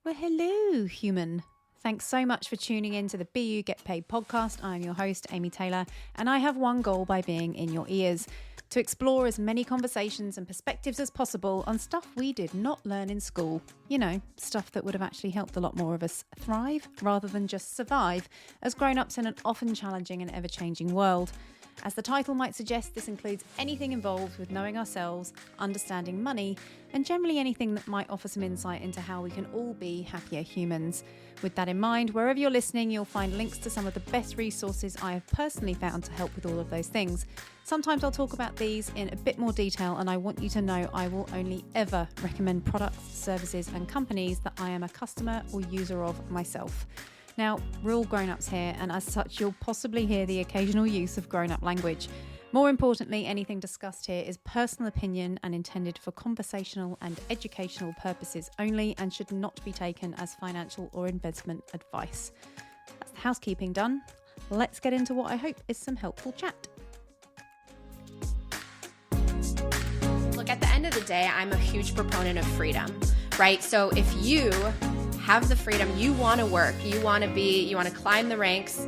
Well, hello, human. Thanks so much for tuning in to the Be You Get Paid podcast. I'm your host, Amy Taylor, and I have one goal by being in your ears: to explore as many conversations and perspectives as possible on stuff we did not learn in school. You know, stuff that would have actually helped a lot more of us thrive rather than just survive as grown-ups in an often challenging and ever-changing world. As the title might suggest, this includes anything involved with knowing ourselves, understanding money, and generally anything that might offer some insight into how we can all be happier humans. With that in mind, wherever you're listening, you'll find links to some of the best resources I have personally found to help with all of those things. Sometimes I'll talk about these in a bit more detail, and I want you to know I will only ever recommend products, services, and companies that I am a customer or user of myself. Now, we're all grown-ups here, and as such, you'll possibly hear the occasional use of grown-up language. More importantly, anything discussed here is personal opinion and intended for conversational and educational purposes only, and should not be taken as financial or investment advice. That's the housekeeping done. Let's get into what I hope is some helpful chat. Look, at the end of the day, I'm a huge proponent of freedom, right? So if you have the freedom, you want to work, you want to climb the ranks,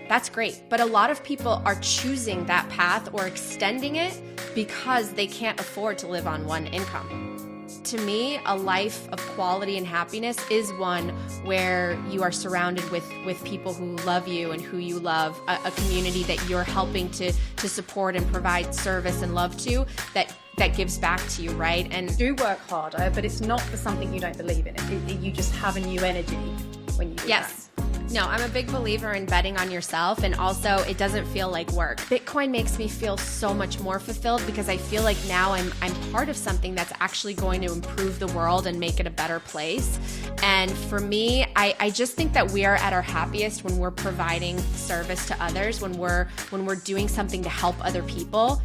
that's great. But a lot of people are choosing that path or extending it because they can't afford to live on one income. To me, a life of quality and happiness is one where you are surrounded with people who love you and who you love, a community that you're helping to support and provide service and love to, that gives back to you, right? And Do work harder, but it's not for something you don't believe in. You just have a new energy when you do yes. No, I'm a big believer in betting on yourself, and also it doesn't feel like work. Bitcoin makes me feel so much more fulfilled because I feel like now I'm part of something that's actually going to improve the world and make it a better place. And for me, I just think that we are at our happiest when we're providing service to others, when we're doing something to help other people.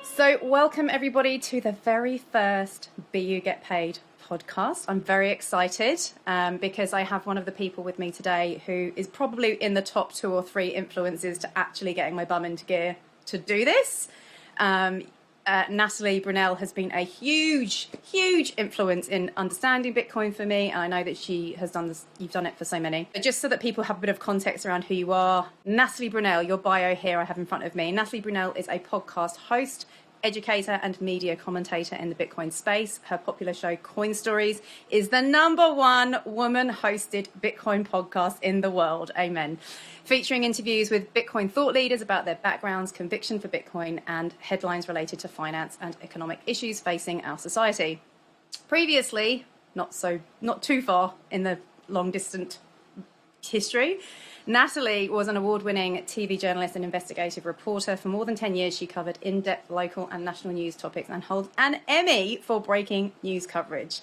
So welcome everybody to the very first Be You Get Paid podcast. I'm very excited because I have one of the people with me today who is probably in the top 2 or 3 influences to actually getting my bum into gear to do this. Natalie Brunell has been a huge influence in understanding Bitcoin for me, and I know that she has done this. You've done it for so many. But just so that people have a bit of context around who you are, Natalie Brunell, your bio here I have in front of me. Natalie Brunell is a podcast host, educator and media commentator in the Bitcoin space. Her popular show, Coin Stories, is the #1 woman-hosted Bitcoin podcast in the world. Amen. Featuring interviews with Bitcoin thought leaders about their backgrounds, conviction for Bitcoin, and headlines related to finance and economic issues facing our society. Previously, not too far in the long-distant history, Natalie was an award-winning TV journalist and investigative reporter. For more than 10 years, she covered in-depth local and national news topics and holds an Emmy for breaking news coverage.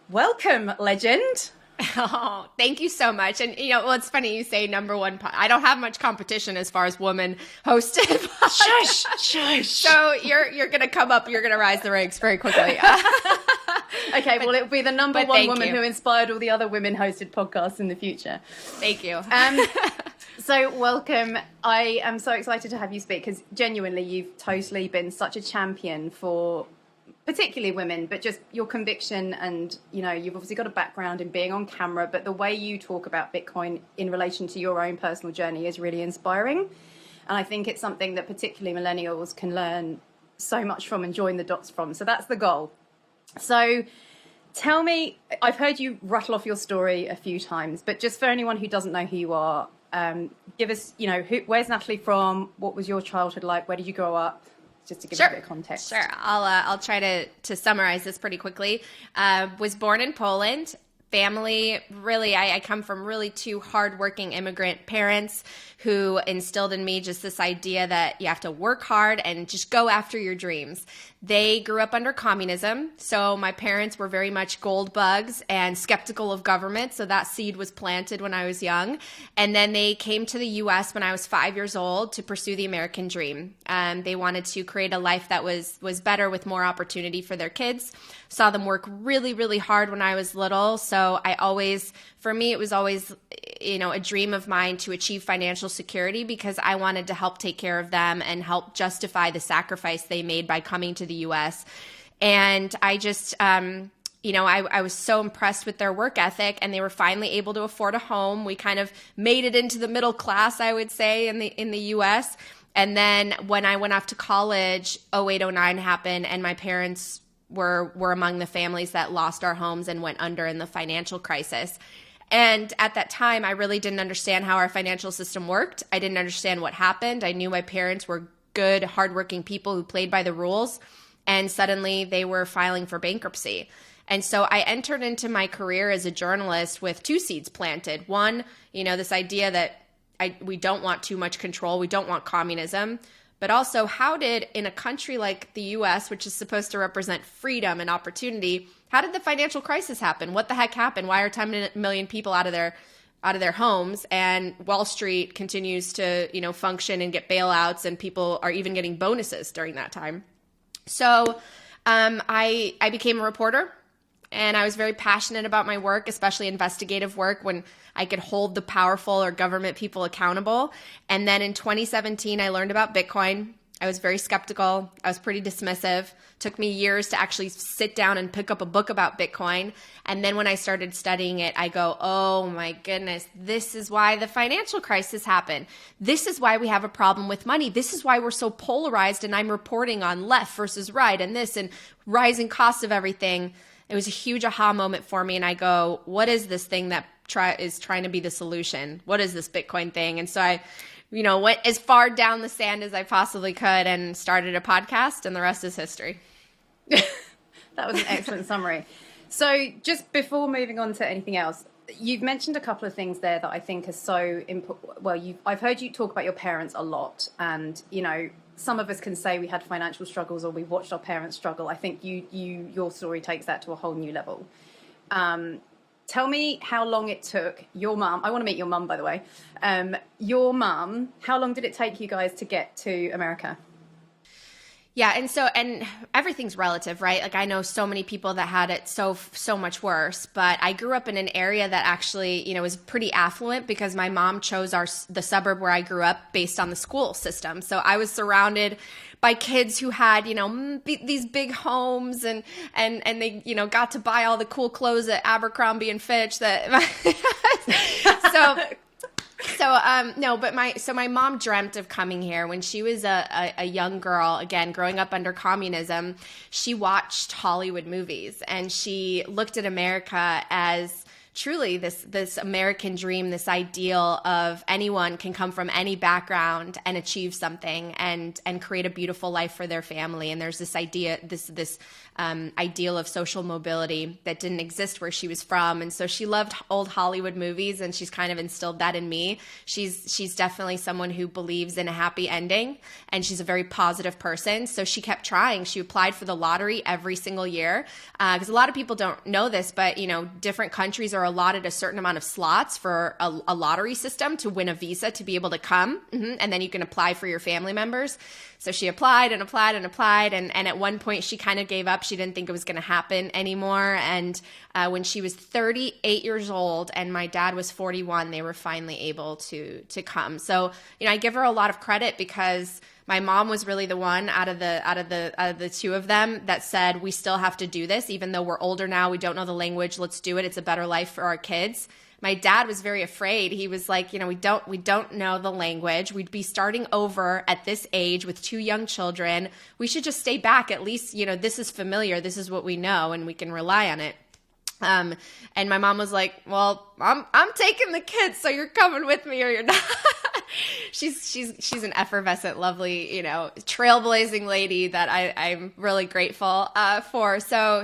Welcome, legend. Oh, thank you so much. And well, it's funny you say #1. I don't have much competition as far as woman hosted. Shush. So you're going to come up. You're going to rise the ranks very quickly. Okay, well, it'll be the #1 woman you. who inspired all the other women-hosted podcasts in the future. Thank you. So welcome. I am so excited to have you speak because genuinely you've totally been such a champion for particularly women, but just your conviction, and you've obviously got a background in being on camera, but the way you talk about Bitcoin in relation to your own personal journey is really inspiring. And I think it's something that particularly millennials can learn so much from and join the dots from. So that's the goal. So tell me, I've heard you rattle off your story a few times, but just for anyone who doesn't know who you are, give us, where's Natalie from? What was your childhood like? Where did you grow up? Just to give a bit of context. Sure. I'll try to summarize this pretty quickly. Was born in Poland. Family, really, I come from really 2 hardworking immigrant parents who instilled in me just this idea that you have to work hard and just go after your dreams. They grew up under communism, so my parents were very much gold bugs and skeptical of government, so that seed was planted when I was young. And then they came to the U.S. when I was 5 years old to pursue the American dream. They wanted to create a life that was better with more opportunity for their kids. Saw them work really, really hard when I was little. So for me, it was always, a dream of mine to achieve financial security because I wanted to help take care of them and help justify the sacrifice they made by coming to the U.S. And I just, I was so impressed with their work ethic, and they were finally able to afford a home. We kind of made it into the middle class, I would say, in the U.S. And then when I went off to college, 0809 happened, and my parents were among the families that lost our homes and went under in the financial crisis. And at that time, I really didn't understand how our financial system worked. I didn't understand what happened. I knew my parents were good, hardworking people who played by the rules, and suddenly they were filing for bankruptcy. And so I entered into my career as a journalist with two seeds planted. One, this idea that we don't want too much control. We don't want communism. But also, how did, in a country like the U.S., which is supposed to represent freedom and opportunity, how did the financial crisis happen? What the heck happened? Why are 10 million people out of their homes, and Wall Street continues to, function and get bailouts, and people are even getting bonuses during that time? So I became a reporter. And I was very passionate about my work, especially investigative work, when I could hold the powerful or government people accountable. And then in 2017, I learned about Bitcoin. I was very skeptical. I was pretty dismissive. Took me years to actually sit down and pick up a book about Bitcoin. And then when I started studying it, I go, oh my goodness, this is why the financial crisis happened. This is why we have a problem with money. This is why we're so polarized, and I'm reporting on left versus right and this and rising costs of everything. It was a huge aha moment for me. And I go, what is this thing that is trying to be the solution? What is this Bitcoin thing? And so I, went as far down the sand as I possibly could and started a podcast, and the rest is history. That was an excellent summary. So just before moving on to anything else, you've mentioned a couple of things there that I think are so important. Well, I've heard you talk about your parents a lot, and, some of us can say we had financial struggles or we watched our parents struggle. I think your story takes that to a whole new level. Tell me how long it took your mum. I want to meet your mum, by the way. Your mum, how long did it take you guys to get to America? Yeah. And everything's relative, right? Like, I know so many people that had it so much worse, but I grew up in an area that actually, was pretty affluent because my mom chose the suburb where I grew up based on the school system. So I was surrounded by kids who had, these big homes and they, got to buy all the cool clothes at Abercrombie and Fitch So my mom dreamt of coming here when she was a young girl. Again, growing up under communism, she watched Hollywood movies, and she looked at America as truly this American dream, this ideal of anyone can come from any background and achieve something and create a beautiful life for their family. And there's this idea, this ideal of social mobility that didn't exist where she was from. And so she loved old Hollywood movies, and she's kind of instilled that in me. She's definitely someone who believes in a happy ending, and she's a very positive person. So she kept trying. She applied for the lottery every single year, because a lot of people don't know this, but different countries are allotted a certain amount of slots for a lottery system to win a visa to be able to come. And then you can apply for your family members. So she applied and applied and applied. And at one point she kind of gave up. She didn't think it was going to happen anymore. And when she was 38 years old and my dad was 41, they were finally able to come. So, I give her a lot of credit because my mom was really the one out of the two of them that said, we still have to do this. Even though we're older now, we don't know the language. Let's do it. It's a better life for our kids. My dad was very afraid. He was like, we don't know the language. We'd be starting over at this age with two young children. We should just stay back. At least, this is familiar. This is what we know, and we can rely on it. And my mom was like, well, I'm taking the kids, so you're coming with me or you're not. She's an effervescent, lovely, trailblazing lady that I'm really grateful for. So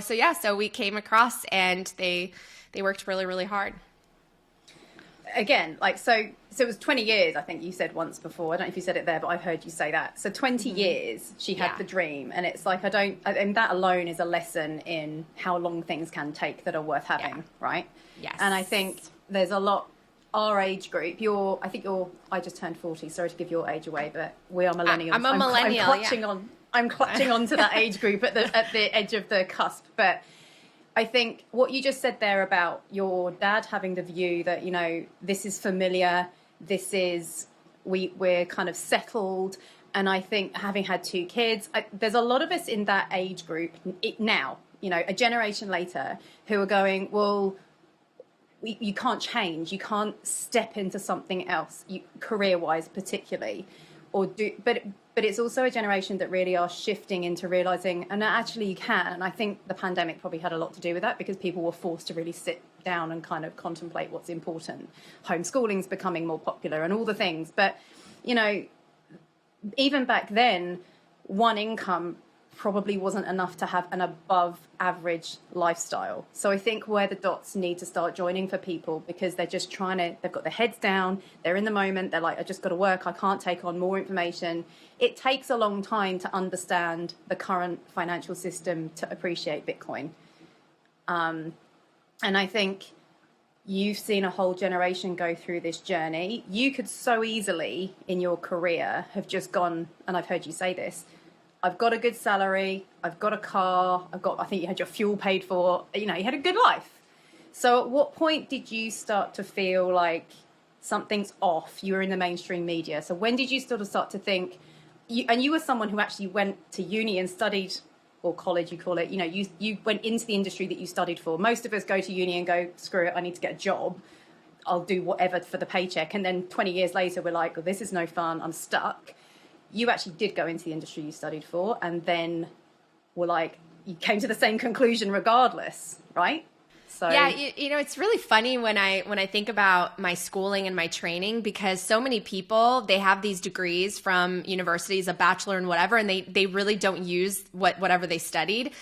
we came across, and they worked really, really hard. Again, so it was 20 years, I think you said once before. I don't know if you said it there, but I've heard you say that. So 20 years she had the dream, and it's like, and that alone is a lesson in how long things can take that are worth having, right? Yes. And I think there's a lot our age group, I just turned 40, sorry to give your age away, but we are millennials. I'm a millennial. I'm clutching onto that age group at the edge of the cusp. But I think what you just said there about your dad having the view that, you know, this is familiar, we're kind of settled. And I think having had 2 kids, there's a lot of us in that age group now, you know, a generation later, who are going, well, you can't change. You can't step into something else, career-wise particularly, but it's also a generation that really are shifting into realizing, and actually you can. And I think the pandemic probably had a lot to do with that, because people were forced to really sit down and kind of contemplate what's important. Homeschooling's becoming more popular and all the things. But, you know, even back then, one income probably wasn't enough to have an above average lifestyle. So I think where the dots need to start joining for people, because they're just they've got their heads down, they're in the moment, they're like, I just got to work, I can't take on more information. It takes a long time to understand the current financial system to appreciate Bitcoin. And I think you've seen a whole generation go through this journey. You could so easily in your career have just gone, and I've heard you say this, I've got a good salary, I've got a car, I think you had your fuel paid for, you know, you had a good life. So at what point did you start to feel like something's off? You were in the mainstream media. So when did you sort of start to think, you were someone who actually went to uni and studied, or college you call it, you know, you went into the industry that you studied for. Most of us go to uni and go, screw it, I need to get a job. I'll do whatever for the paycheck. And then 20 years later, we're like, oh, this is no fun, I'm stuck. You actually did go into the industry you studied for, and then were like, you came to the same conclusion regardless, right? So yeah, you know, it's really funny when I think about my schooling and my training, because so many people, they have these degrees from universities, a bachelor and whatever, and they really don't use whatever they studied.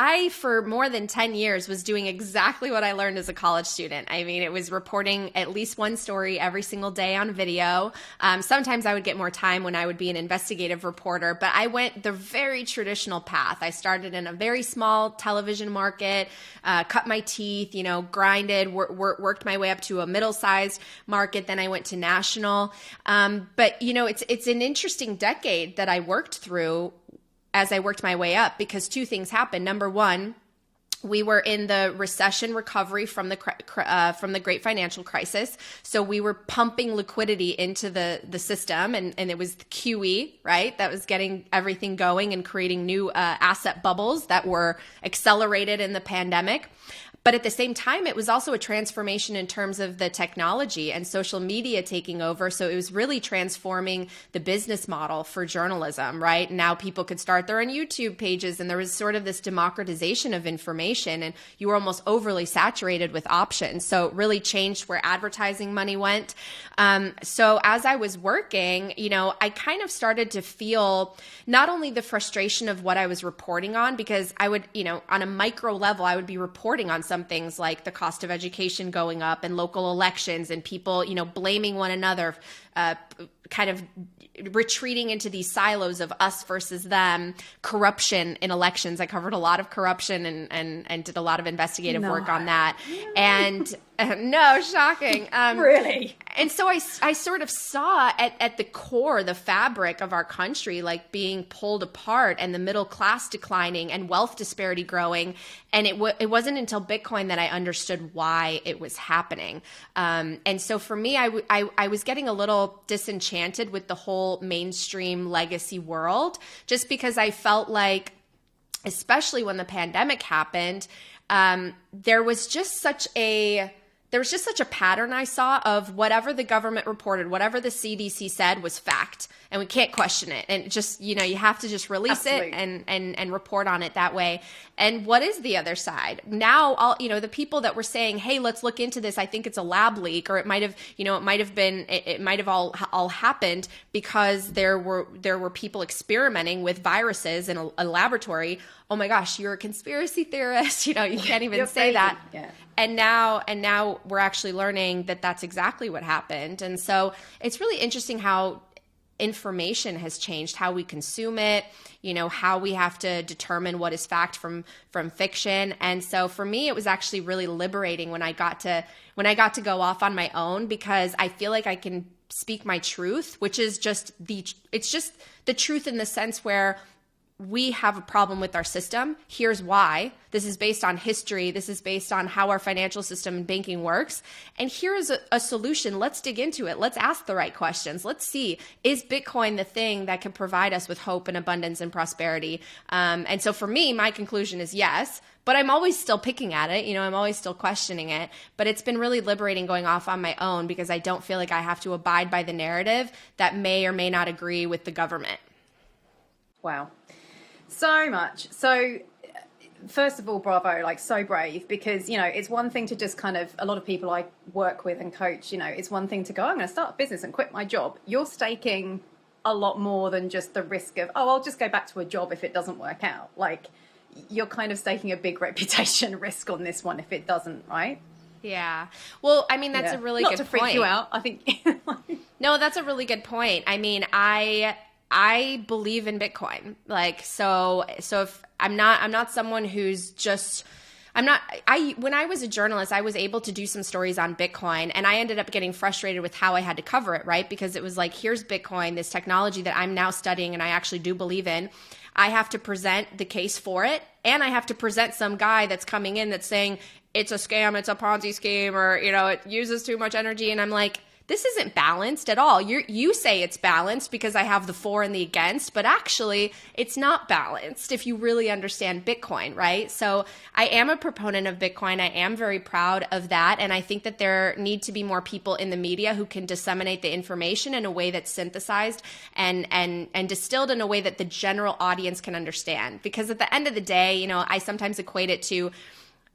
I, for more than 10 years, was doing exactly what I learned as a college student. I mean, it was reporting at least one story every single day on video. Sometimes I would get more time when I would be an investigative reporter, but I went the very traditional path. I started in a very small television market, cut my teeth, you know, grinded, worked my way up to a middle-sized market. Then I went to national. But, you know, it's an interesting decade that I worked through as I worked my way up, because 2 things happened. Number one, we were in the recession recovery from the great financial crisis. So we were pumping liquidity into the system, and it was the QE, right? That was getting everything going and creating new asset bubbles that were accelerated in the pandemic. But at the same time, it was also a transformation in terms of the technology and social media taking over. So it was really transforming the business model for journalism, right? Now people could start their own YouTube pages, and there was sort of this democratization of information, and you were almost overly saturated with options. So it really changed where advertising money went. So as I was working, you know, I kind of started to feel not only the frustration of what I was reporting on, because I would, you know, on a micro level, I would be reporting on some things like the cost of education going up and local elections and people, you know, blaming one another, kind of retreating into these silos of us versus them, corruption in elections. I covered a lot of corruption and did a lot of investigative work on that. And no, shocking. Really? And so I sort of saw at the core, the fabric of our country, like being pulled apart, and the middle class declining and wealth disparity growing. And it wasn't until Bitcoin that I understood why it was happening. And so for me, I was getting a little disenchanted with the whole mainstream legacy world, just because I felt like, especially when the pandemic happened, there was just such a pattern I saw of whatever the government reported, whatever the CDC said was fact, and we can't question it. And just, you know, you have to just release Absolutely. it and report on it that way. And what is the other side? Now, the people that were saying, hey, let's look into this, I think it's a lab leak, or it might have all happened because there were people experimenting with viruses in a laboratory. Oh my gosh, you're a conspiracy theorist. You know, you can't even say that. Yeah. And now we're actually learning that that's exactly what happened. And so it's really interesting how information has changed, how we consume it, how we have to determine what is fact from fiction. And so for me, it was actually really liberating when I got to go off on my own, because I feel like I can speak my truth, which is just the truth in the sense where we have a problem with our system. Here's why. This is based on history. This is based on how our financial system and banking works. And here is a solution. Let's dig into it. Let's ask the right questions. Let's see, is Bitcoin the thing that can provide us with hope and abundance and prosperity? And so for me, my conclusion is yes, but I'm always still picking at it. I'm always still questioning it. But it's been really liberating going off on my own, because I don't feel like I have to abide by the narrative that may or may not agree with the government. Wow. So much. So first of all, bravo, like so brave, because, it's one thing to just kind of, a lot of people I work with and coach, it's one thing to go, I'm going to start a business and quit my job. You're staking a lot more than just the risk of, I'll just go back to a job if it doesn't work out. Like, you're kind of staking a big reputation risk on this one if it doesn't, right? Yeah. Well, I mean, that's a really good point. Not to freak you out, I think. No, that's a really good point. I mean, I believe in Bitcoin. Like, so if I'm not someone who's just, when I was a journalist, I was able to do some stories on Bitcoin, and I ended up getting frustrated with how I had to cover it, right? Because it was like, here's Bitcoin, this technology that I'm now studying and I actually do believe in. I have to present the case for it, and I have to present some guy that's coming in that's saying it's a scam, it's a Ponzi scheme, or, it uses too much energy. And I'm like, this isn't balanced at all. You say it's balanced because I have the for and the against, but actually it's not balanced if you really understand Bitcoin, right? So I am a proponent of Bitcoin. I am very proud of that. And I think that there need to be more people in the media who can disseminate the information in a way that's synthesized and distilled in a way that the general audience can understand. Because at the end of the day, I sometimes equate it to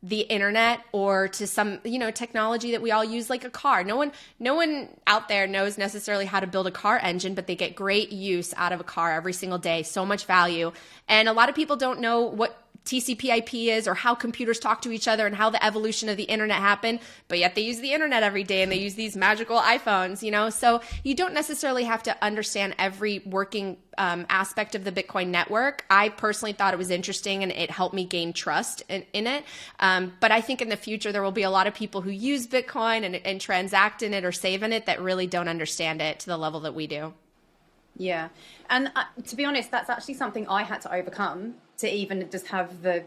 the internet or to some, technology that we all use, like a car. No one out there knows necessarily how to build a car engine, but they get great use out of a car every single day, so much value. And a lot of people don't know what TCP/IP is or how computers talk to each other and how the evolution of the internet happened, but yet they use the internet every day and they use these magical iPhones, So you don't necessarily have to understand every working aspect of the Bitcoin network. I personally thought it was interesting and it helped me gain trust in it. But I think in the future, there will be a lot of people who use Bitcoin and transact in it or save in it that really don't understand it to the level that we do. Yeah. And to be honest, that's actually something I had to overcome to even just have the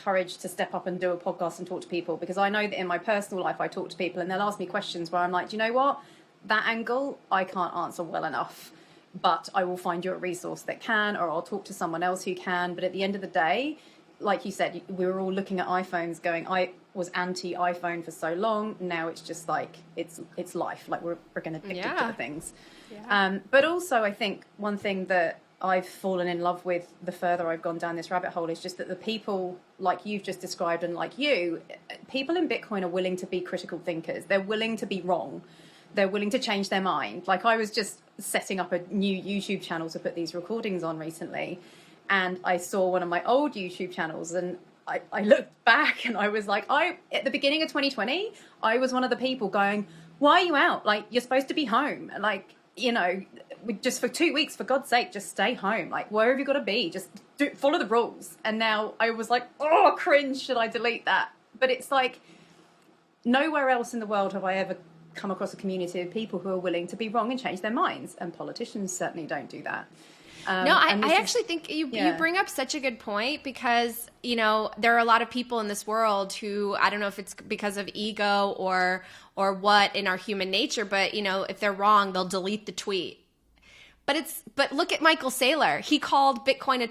courage to step up and do a podcast and talk to people, because I know that in my personal life, I talk to people and they'll ask me questions where I'm like, do you know what? That angle, I can't answer well enough, but I will find you a resource that can, or I'll talk to someone else who can. But at the end of the day, like you said, we were all looking at iPhones going, I was anti-iPhone for so long. Now it's just like, it's life. Like we're going to addicted to the things. Yeah. But also I think one thing that I've fallen in love with the further I've gone down this rabbit hole is just that the people like you've just described and like you, people in Bitcoin are willing to be critical thinkers. They're willing to be wrong. They're willing to change their mind. Like I was just setting up a new YouTube channel to put these recordings on recently, and I saw one of my old YouTube channels and I looked back and I was like, at the beginning of 2020, I was one of the people going, why are you out? Like, you're supposed to be home. Like, just for 2 weeks, for God's sake, just stay home. Like, wherever you got to be, just follow the rules. And now I was like, oh, cringe, should I delete that? But it's like, nowhere else in the world have I ever come across a community of people who are willing to be wrong and change their minds. And politicians certainly don't do that. No, I actually think you bring up such a good point, because, there are a lot of people in this world who, I don't know if it's because of ego or what in our human nature, but, if they're wrong, they'll delete the tweet. But look at Michael Saylor. He called Bitcoin,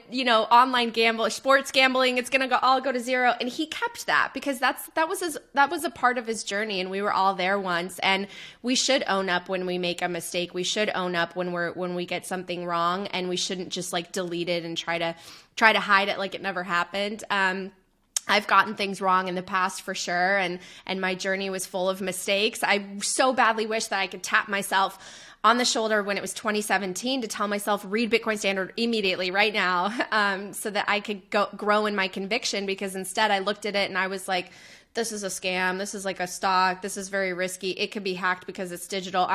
online sports gambling. It's going to all go to zero. And he kept that because that was a part of his journey. And we were all there once. And we should own up when we make a mistake. We should own up when we get something wrong, and we shouldn't just like delete it and try to hide it like it never happened. I've gotten things wrong in the past for sure. And my journey was full of mistakes. I so badly wish that I could tap myself on the shoulder when it was 2017 to tell myself, read Bitcoin Standard immediately right now, so that I could grow in my conviction, because instead I looked at it and I was like, this is a scam. This is like a stock. This is very risky. It could be hacked because it's digital.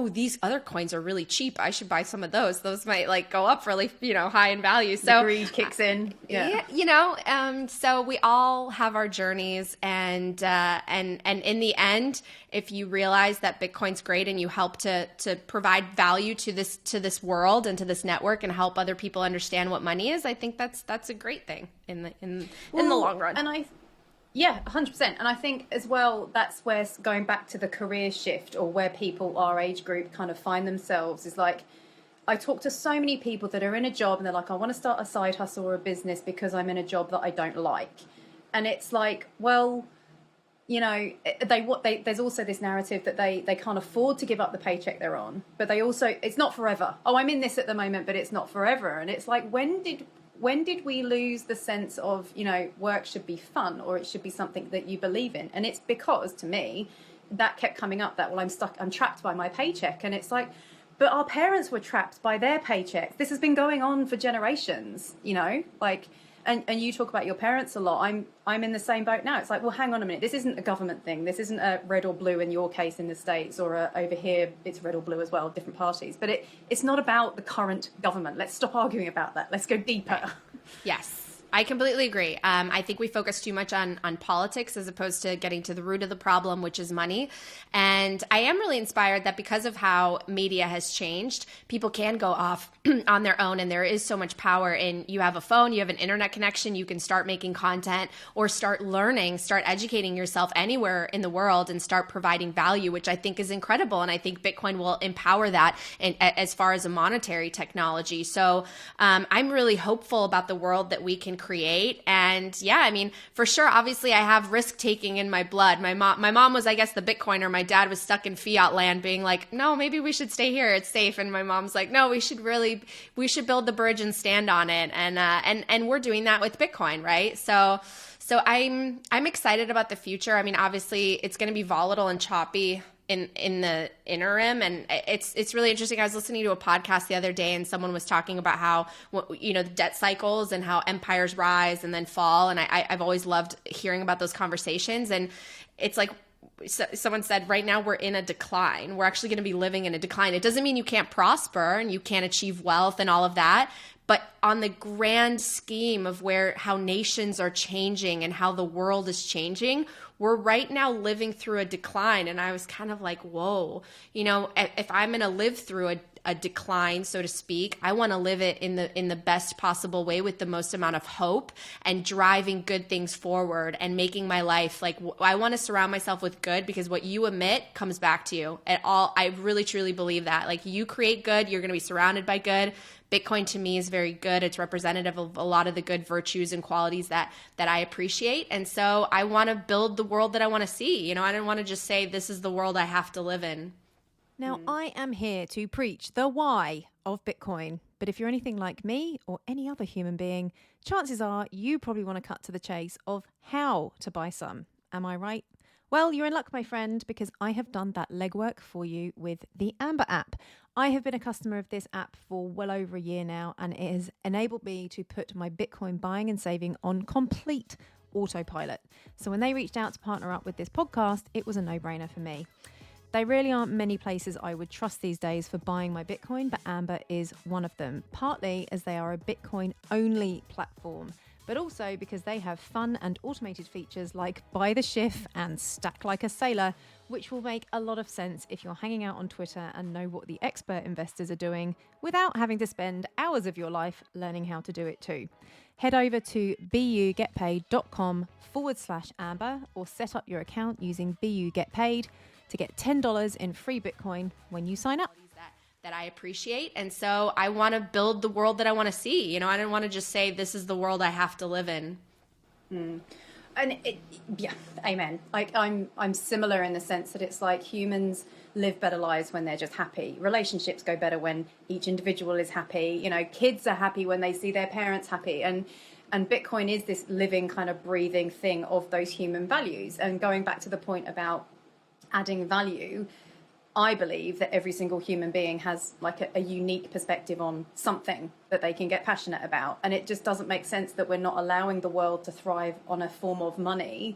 These other coins are really cheap. I should buy some of those. Those might like go up really, high in value. So the greed kicks in. Yeah. So we all have our journeys, and in the end, if you realize that Bitcoin's great and you help to provide value to this world and to this network and help other people understand what money is, I think that's a great thing in the long run. And 100%. And I think as well, that's where going back to the career shift, or where people our age group kind of find themselves, is like, I talk to so many people that are in a job and they're like, I want to start a side hustle or a business because I'm in a job that I don't like. And it's like, well, there's also this narrative that they can't afford to give up the paycheck they're on, but it's not forever. Oh, I'm in this at the moment, but it's not forever. And it's like, when did we lose the sense of, work should be fun, or it should be something that you believe in? And it's because, to me, that kept coming up, that, well, I'm trapped by my paycheck. And it's like, but our parents were trapped by their paychecks. This has been going on for generations, and you talk about your parents a lot. I'm in the same boat now. It's like, well, hang on a minute. This isn't a government thing. This isn't a red or blue in your case in the States, or over here it's red or blue as well, different parties. But it's not about the current government. Let's stop arguing about that. Let's go deeper. Yes. I completely agree. I think we focus too much on politics as opposed to getting to the root of the problem, which is money. And I am really inspired that because of how media has changed, people can go off on their own, and there is so much power in, you have a phone, you have an internet connection, you can start making content or start learning, start educating yourself anywhere in the world and start providing value, which I think is incredible. And I think Bitcoin will empower that as far as a monetary technology. So I'm really hopeful about the world that we can create. And for sure, obviously I have risk taking in my blood. My mom was, I guess, the Bitcoiner. My dad was stuck in fiat land being like, no, maybe we should stay here. It's safe. And my mom's like, no, we should build the bridge and stand on it. And we're doing that with Bitcoin. Right. So I'm excited about the future. Obviously it's going to be volatile and choppy in the interim, and it's really interesting. I was listening to a podcast the other day, and someone was talking about how the debt cycles and how empires rise and then fall, and I've always loved hearing about those conversations. And it's like, someone said, right now we're in a decline. We're actually going to be living in a decline. It doesn't mean you can't prosper and you can't achieve wealth and all of that, but on the grand scheme of how nations are changing and how the world is changing, we're right now living through a decline. And I was kind of like, whoa, if I'm going to live through a decline, so to speak, I want to live it in the best possible way with the most amount of hope and driving good things forward and making my life like, I want to surround myself with good, because what you emit comes back to you at all. I really truly believe that, like, you create good, you're going to be surrounded by good. Bitcoin to me is very good. It's representative of a lot of the good virtues and qualities that I appreciate. And so I want to build the world that I want to see. I don't want to just say this is the world I have to live in. Now, I am here to preach the why of Bitcoin. But if you're anything like me or any other human being, chances are you probably want to cut to the chase of how to buy some. Am I right? Well, you're in luck, my friend, because I have done that legwork for you with the Amber app. I have been a customer of this app for well over a year now, and it has enabled me to put my Bitcoin buying and saving on complete autopilot. So when they reached out to partner up with this podcast, it was a no-brainer for me. There really aren't many places I would trust these days for buying my Bitcoin, but Amber is one of them, partly as they are a Bitcoin-only platform, but also because they have fun and automated features like Buy the Shift and Stack Like a Sailor, which will make a lot of sense if you're hanging out on Twitter and know what the expert investors are doing without having to spend hours of your life learning how to do it too. Head over to bugetpaid.com/Amber or set up your account using BU Get Paid to get $10 in free Bitcoin when you sign up. That I appreciate. And so I want to build the world that I want to see. I don't want to just say this is the world I have to live in. And amen. Like I'm similar in the sense that it's like humans live better lives when they're just happy. Relationships go better when each individual is happy. Kids are happy when they see their parents happy. And Bitcoin is this living kind of breathing thing of those human values. And going back to the point about adding value, I believe that every single human being has like a unique perspective on something that they can get passionate about. And it just doesn't make sense that we're not allowing the world to thrive on a form of money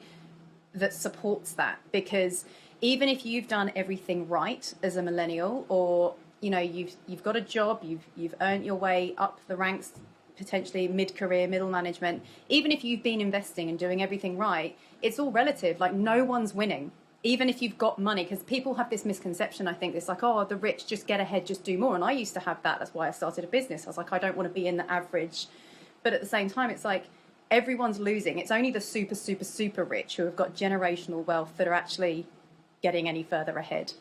that supports that, because even if you've done everything right as a millennial, or you've got a job, you've earned your way up the ranks, potentially mid-career, middle management, even if you've been investing and doing everything right, it's all relative. Like, no one's winning, even if you've got money, because people have this misconception, I think, it's like, oh, the rich just get ahead, just do more. And I used to have that. That's why I started a business. I was like, I don't want to be in the average. But at the same time, it's like everyone's losing. It's only the super, super, super rich who have got generational wealth that are actually getting any further ahead.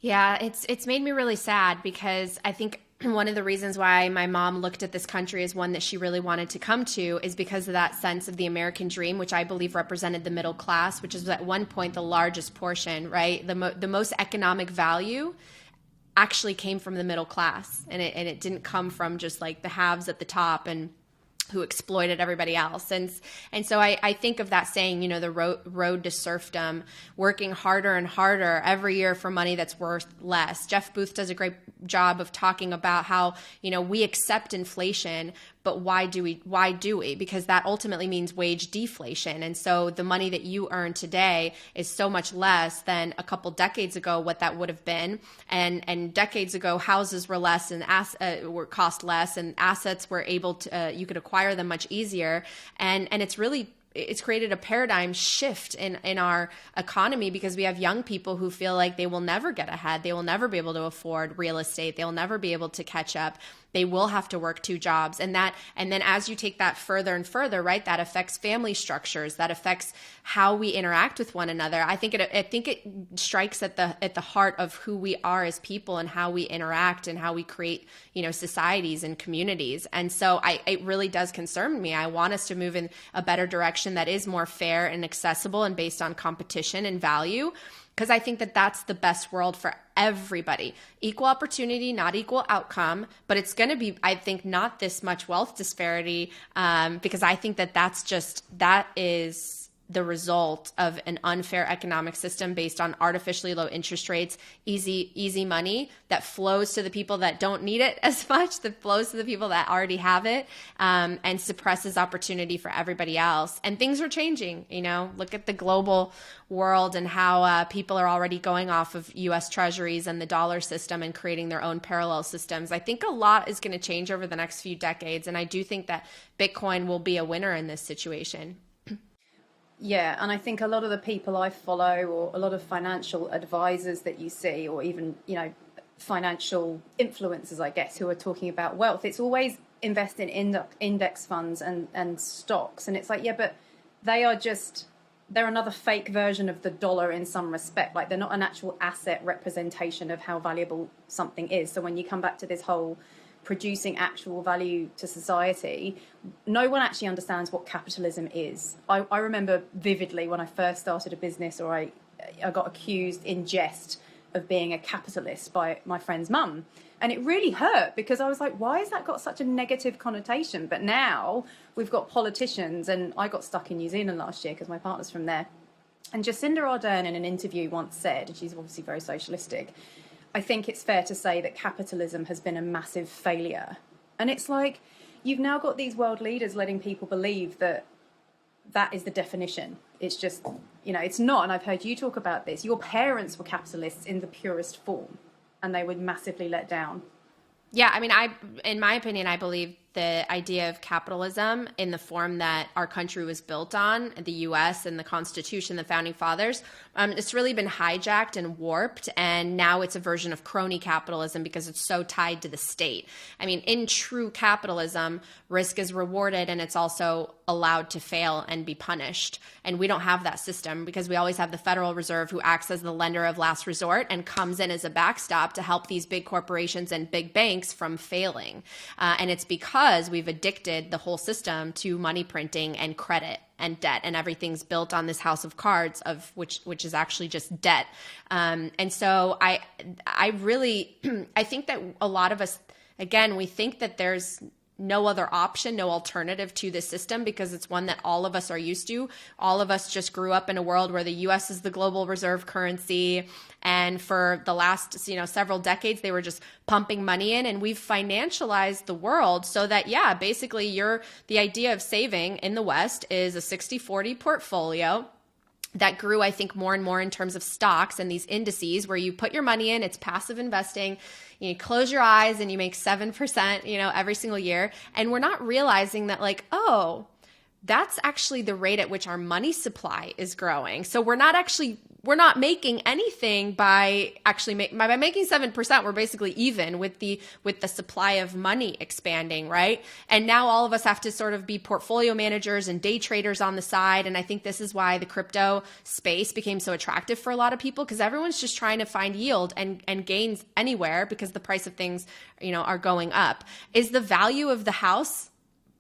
Yeah, it's made me really sad, because I think one of the reasons why my mom looked at this country as one that she really wanted to come to is because of that sense of the American dream, which I believe represented the middle class, which is at one point the largest portion, right? The most economic value actually came from the middle class, and it didn't come from just like the haves at the top and who exploited everybody else. And so I think of that saying, the road to serfdom, working harder and harder every year for money that's worth less. Jeff Booth does a great job of talking about how, we accept inflation, but why do we? Because that ultimately means wage deflation. And so the money that you earn today is so much less than a couple decades ago what that would have been. And decades ago, houses were less and were cost less, and assets were able to you could acquire them much easier. And it's created a paradigm shift in our economy, because we have young people who feel like they will never get ahead. They will never be able to afford real estate. They will never be able to catch up. They will have to work 2 jobs. And then as you take that further and further, right, that affects family structures, that affects how we interact with one another. I think it strikes at the heart of who we are as people and how we interact and how we create, societies and communities. And so it really does concern me. I want us to move in a better direction that is more fair and accessible and based on competition and value, because I think that that's the best world for everybody. Equal opportunity, not equal outcome, but it's going to be, I think, not this much wealth disparity, because I think that is the result of an unfair economic system based on artificially low interest rates, easy money that flows to the people that don't need it as much, that flows to the people that already have it, and suppresses opportunity for everybody else. And things are changing, look at the global world and how people are already going off of US treasuries and the dollar system and creating their own parallel systems. I think a lot is going to change over the next few decades. And I do think that Bitcoin will be a winner in this situation. Yeah, and I think a lot of the people I follow, or a lot of financial advisors that you see, or even, financial influencers, I guess, who are talking about wealth, it's always invest in index funds and stocks. And it's like, yeah, but they're another fake version of the dollar in some respect. Like, they're not an actual asset representation of how valuable something is. So when you come back to this whole producing actual value to society, no one actually understands what capitalism is. I remember vividly when I first started a business, or I got accused in jest of being a capitalist by my friend's mum. And it really hurt, because I was like, why has that got such a negative connotation? But now we've got politicians, and I got stuck in New Zealand last year because my partner's from there. And Jacinda Ardern in an interview once said, and she's obviously very socialistic, I think it's fair to say that capitalism has been a massive failure. And it's like, you've now got these world leaders letting people believe that is the definition. It's just, it's not. And I've heard you talk about this. Your parents were capitalists in the purest form, and they were massively let down. Yeah, I mean, in my opinion, I believe the idea of capitalism in the form that our country was built on, the U.S. and the Constitution, the Founding Fathers, it's really been hijacked and warped, and now it's a version of crony capitalism because it's so tied to the state. I mean, in true capitalism, risk is rewarded, and it's also allowed to fail and be punished. And we don't have that system, because we always have the Federal Reserve, who acts as the lender of last resort and comes in as a backstop to help these big corporations and big banks from failing. And it's because we've addicted the whole system to money printing and credit and debt, and everything's built on this house of cards, of which is actually just debt. And so I really I think that a lot of us, again, we think that there's no other option, no alternative to this system, because it's one that all of us are used to. All of us just grew up in a world where the U.S. is the global reserve currency. And for the last, several decades, they were just pumping money in, and we've financialized the world so that, yeah, basically the idea of saving in the West is a 60-40 portfolio. that grew, I think, more and more in terms of stocks and these indices where you put your money in, it's passive investing. You close your eyes and you make 7%, every single year. And we're not realizing that like, oh, that's actually the rate at which our money supply is growing. So we're not making anything by by making 7%, we're basically even with the supply of money expanding, right? And now all of us have to sort of be portfolio managers and day traders on the side. And I think this is why the crypto space became so attractive for a lot of people, because everyone's just trying to find yield and gains anywhere because the price of things, are going up. Is the value of the house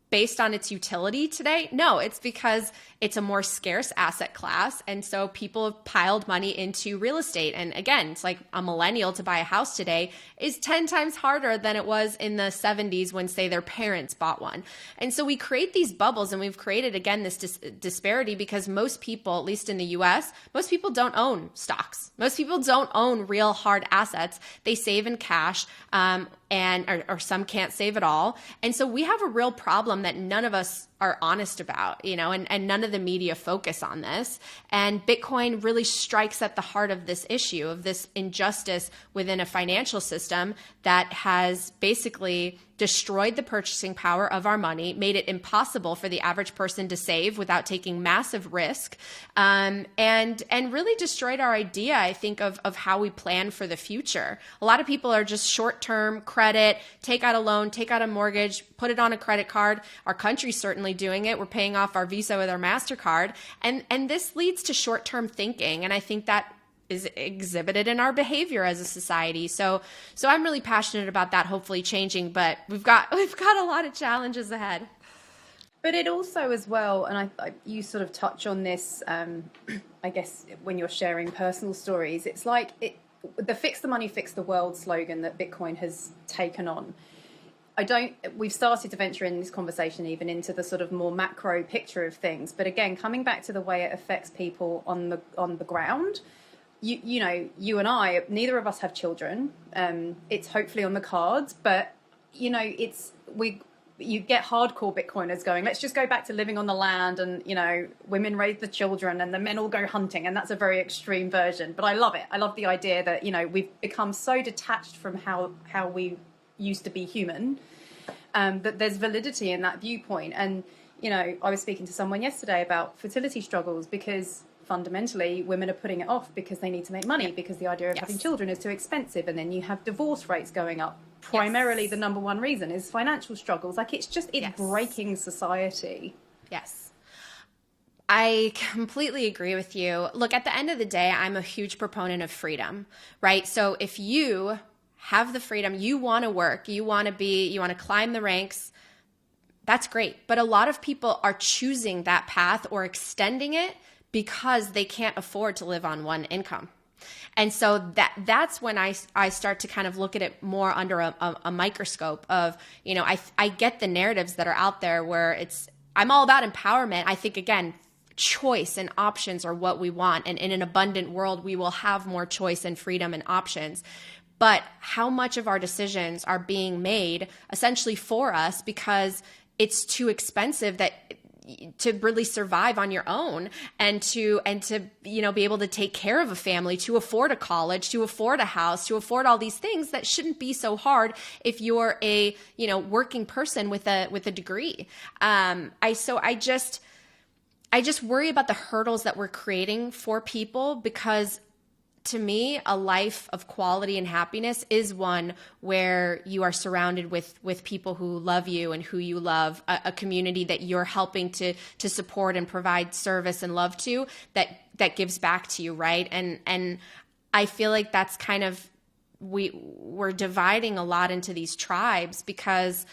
based on its utility today? No, it's because it's a more scarce asset class. And so people have piled money into real estate. And again, it's like a millennial to buy a house today is 10 times harder than it was in the 70s when, say, their parents bought one. And so we create these bubbles, and we've created, again, this disparity because most people, at least in the US, most people don't own stocks. Most people don't own real hard assets. They save in cash. Or some can't save at all. And so we have a real problem that none of us are honest about, and none of the media focus on this. And Bitcoin really strikes at the heart of this issue of this injustice within a financial system that has basically destroyed the purchasing power of our money, made it impossible for the average person to save without taking massive risk, and really destroyed our idea, I think, of how we plan for the future. A lot of people are just short-term credit, take out a loan, take out a mortgage, put it on a credit card. Our country's certainly doing it. We're paying off our Visa with our MasterCard. And this leads to short-term thinking. And I think that is exhibited in our behavior as a society. So I'm really passionate about that hopefully changing, but we've got a lot of challenges ahead. But it also as well, and you sort of touch on this, I guess, when you're sharing personal stories, it's like the fix the money, fix the world slogan that Bitcoin has taken on. We've started to venture in this conversation even into the sort of more macro picture of things. But again, coming back to the way it affects people on the ground, you and I, neither of us have children. It's hopefully on the cards, but you get hardcore Bitcoiners going, let's just go back to living on the land, and women raise the children and the men all go hunting, and that's a very extreme version. But I love it. I love the idea that we've become so detached from how we used to be human, that there's validity in that viewpoint. And I was speaking to someone yesterday about fertility struggles because fundamentally women are putting it off because they need to make money, because the idea of having children is too expensive, and then you have divorce rates going up. Primarily the number one reason is financial struggles. Like it's breaking society. Yes. I completely agree with you. Look, at the end of the day, I'm a huge proponent of freedom, right? So if you have the freedom, you want to work, you want to climb the ranks, that's great. But a lot of people are choosing that path or extending it because they can't afford to live on one income. And so that's when I start to kind of look at it more under a microscope of, I get the narratives that are out there where I'm all about empowerment. I think, again, choice and options are what we want. And in an abundant world, we will have more choice and freedom and options. But how much of our decisions are being made essentially for us because it's too expensive to really survive on your own and to be able to take care of a family, to afford a college, to afford a house, to afford all these things that shouldn't be so hard if you're a working person with a degree. I just worry about the hurdles that we're creating for people, because to me, a life of quality and happiness is one where you are surrounded with people who love you and who you love, a community that you're helping to support and provide service and love to, that gives back to you, right? And I feel like that's kind of, we're dividing a lot into these tribes because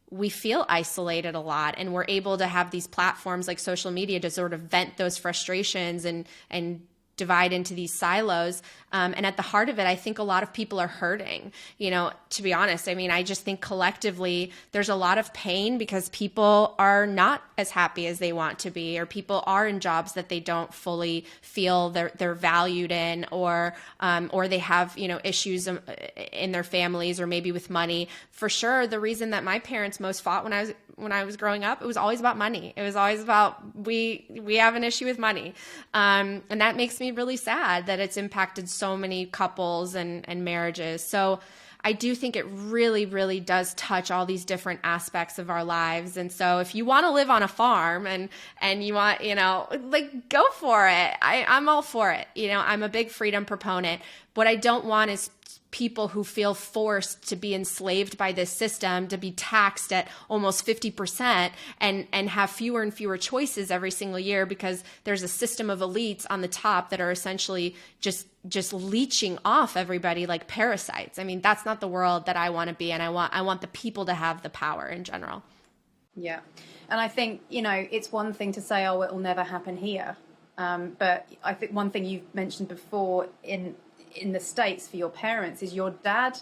we feel isolated a lot, and we're able to have these platforms like social media to sort of vent those frustrations and divide into these silos. And at the heart of it, I think a lot of people are hurting. To be honest, I just think collectively there's a lot of pain because people are not as happy as they want to be, or people are in jobs that they don't fully feel they're valued in, or they have, issues in their families or maybe with money. For sure, the reason that my parents most fought when when I was growing up, it was always about money. It was always about, we have an issue with money. And that makes me really sad that it's impacted so many couples and marriages. So I do think it really, really does touch all these different aspects of our lives. And so if you want to live on a farm and you want, like, go for it. I'm all for it. I'm a big freedom proponent. What I don't want is people who feel forced to be enslaved by this system, to be taxed at almost 50% and have fewer and fewer choices every single year because there's a system of elites on the top that are essentially just leeching off everybody like parasites. I mean, that's not the world that I want to be in. I want the people to have the power in general. Yeah. And I think, it's one thing to say, oh, it'll never happen here. But I think one thing you've mentioned before in the States for your parents is your dad,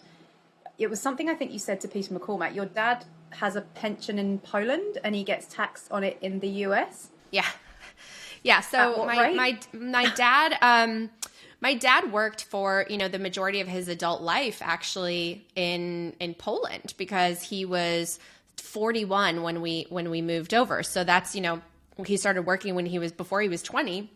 it was something I think you said to Peter McCormack, your dad has a pension in Poland and he gets taxed on it in the US. Yeah. So my dad worked for, the majority of his adult life actually in Poland because he was 41 when we moved over. So that's, he started working before he was 20.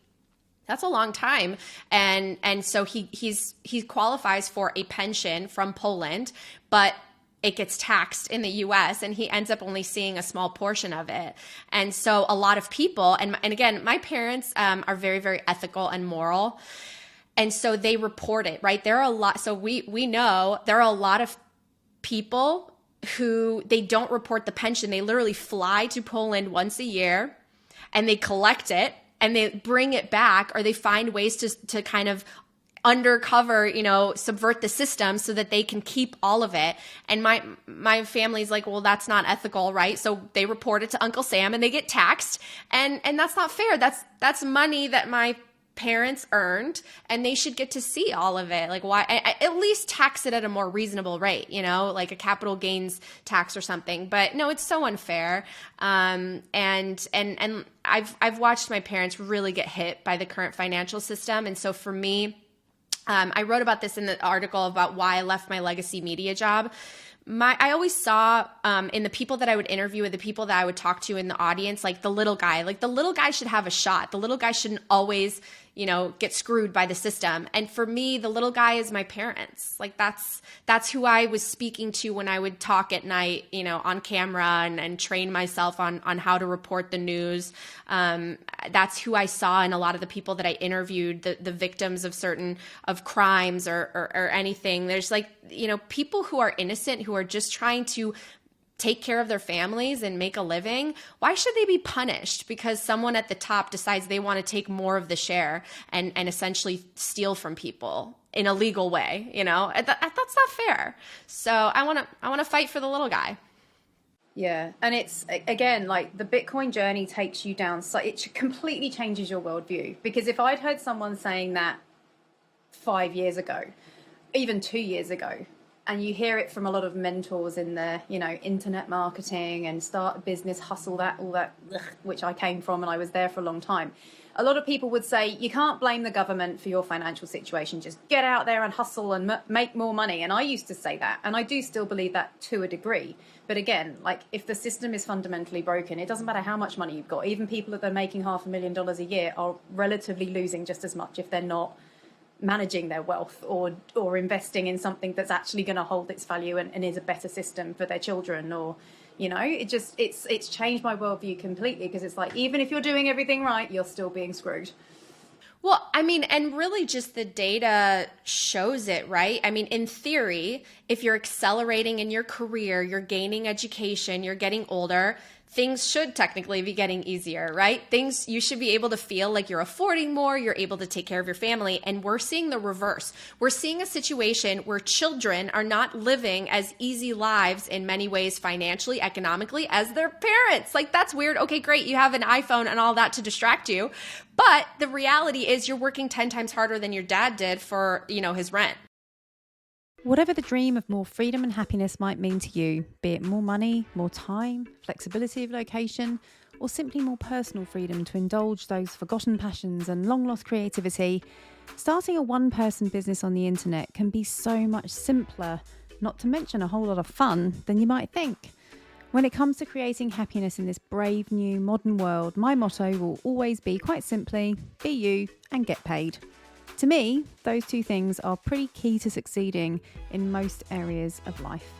That's a long time. And so he qualifies for a pension from Poland, but it gets taxed in the US and he ends up only seeing a small portion of it. And so a lot of people, and again, my parents are very, very ethical and moral. And so they report it, right? There are a lot. So we know there are a lot of people who they don't report the pension. They literally fly to Poland once a year and they collect it. And they bring it back, or they find ways to kind of undercover, subvert the system so that they can keep all of it. And my family's like, well, that's not ethical, right? So they report it to Uncle Sam and they get taxed. And that's not fair. That's money that my parents earned and they should get to see all of it. Like, why at least tax it at a more reasonable rate, like a capital gains tax or something. But no, it's so unfair. And I've watched my parents really get hit by the current financial system. And so for me, I wrote about this in the article about why I left my legacy media job. I always saw in the people that I would interview, with the people that I would talk to in the audience, like the little guy should have a shot. The little guy shouldn't always, get screwed by the system. And for me, the little guy is my parents. Like that's who I was speaking to when I would talk at night, on camera and train myself on how to report the news. That's who I saw in a lot of the people that I interviewed, the victims of crimes or anything. There's people who are innocent, who are just trying to take care of their families and make a living. Why should they be punished because someone at the top decides they want to take more of the share and essentially steal from people in a legal way? That's not fair. So I want to fight for the little guy. Yeah. And it's, again, like the Bitcoin journey takes you down. So it completely changes your worldview, because if I'd heard someone saying that 5 years ago, even 2 years ago, and you hear it from a lot of mentors in the, internet marketing and start a business, hustle, all that, which I came from and I was there for a long time. A lot of people would say, you can't blame the government for your financial situation. Just get out there and hustle and make more money. And I used to say that. And I do still believe that to a degree. But again, if the system is fundamentally broken, it doesn't matter how much money you've got. Even people that are making $500,000 a year are relatively losing just as much if they're not managing their wealth or investing in something that's actually going to hold its value and is a better system for their children. Or it's changed my worldview completely, because it's like, even if you're doing everything right, you're still being screwed. Well, I mean, and really just the data shows it, right? I mean, in theory, if you're accelerating in your career, you're gaining education, you're getting older, things should technically be getting easier, right? You should be able to feel like you're affording more, you're able to take care of your family. And we're seeing the reverse. We're seeing a situation where children are not living as easy lives in many ways, financially, economically, as their parents. Like, that's weird. Okay, great. You have an iPhone and all that to distract you. But the reality is you're working 10 times harder than your dad did for, his rent. Whatever the dream of more freedom and happiness might mean to you, be it more money, more time, flexibility of location, or simply more personal freedom to indulge those forgotten passions and long-lost creativity, starting a one-person business on the internet can be so much simpler, not to mention a whole lot of fun, than you might think. When it comes to creating happiness in this brave new modern world, my motto will always be quite simply, be you and get paid. To me, those two things are pretty key to succeeding in most areas of life.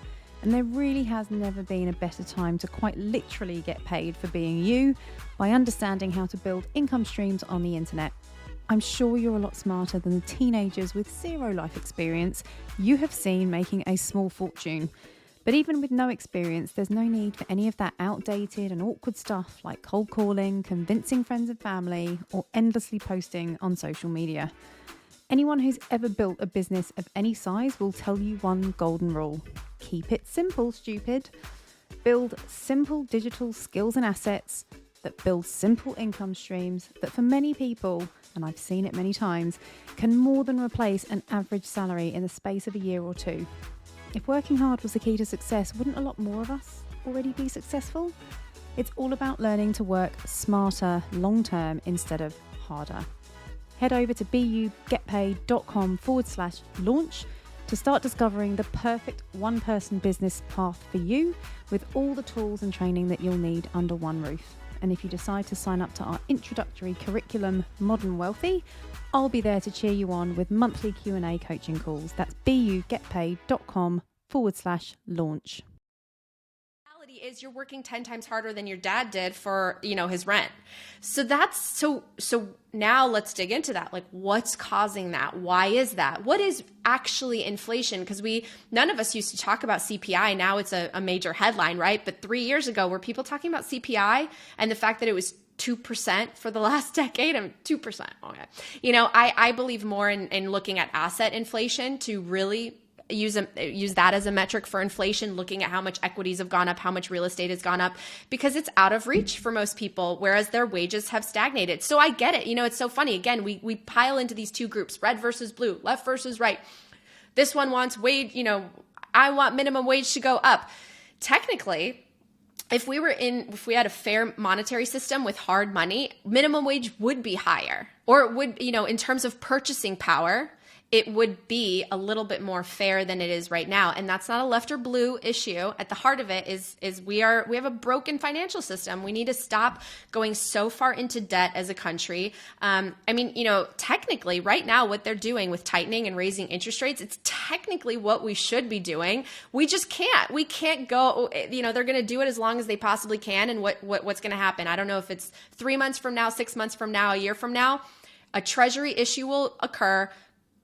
And there really has never been a better time to quite literally get paid for being you by understanding how to build income streams on the internet. I'm sure you're a lot smarter than the teenagers with zero life experience you have seen making a small fortune. But even with no experience, there's no need for any of that outdated and awkward stuff like cold calling, convincing friends and family, or endlessly posting on social media. Anyone who's ever built a business of any size will tell you one golden rule. Keep it simple, stupid. Build simple digital skills and assets that build simple income streams that for many people, and I've seen it many times, can more than replace an average salary in the space of a year or two. If working hard was the key to success, wouldn't a lot more of us already be successful? It's all about learning to work smarter long-term instead of harder. Head over to bugetpaid.com/launch to start discovering the perfect one-person business path for you with all the tools and training that you'll need under one roof. And if you decide to sign up to our introductory curriculum, Modern Wealthy, I'll be there to cheer you on with monthly Q&A coaching calls. That's bugetpaid.com/launch. Reality is you're working 10 times harder than your dad did for, his rent. So so now let's dig into that. Like, what's causing that? Why is that? What is actually inflation? Because none of us used to talk about CPI. Now it's a major headline, right? But 3 years ago, were people talking about CPI and the fact that it was 2% for the last decade? 2%. Okay. I believe more in looking at asset inflation to really use that as a metric for inflation, looking at how much equities have gone up, how much real estate has gone up, because it's out of reach for most people, whereas their wages have stagnated. So I get it. It's so funny. Again, we pile into these two groups, red versus blue, left versus right. This one wants wage, I want minimum wage to go up. Technically, if we had a fair monetary system with hard money, minimum wage would be higher, or it would, in terms of purchasing power, it would be a little bit more fair than it is right now. And that's not a left or blue issue. At the heart of it is we have a broken financial system. We need to stop going so far into debt as a country. Technically right now, what they're doing with tightening and raising interest rates, it's technically what we should be doing. We just can't. We can't go, they're going to do it as long as they possibly can. And what's going to happen? I don't know if it's 3 months from now, 6 months from now, a year from now, a treasury issue will occur.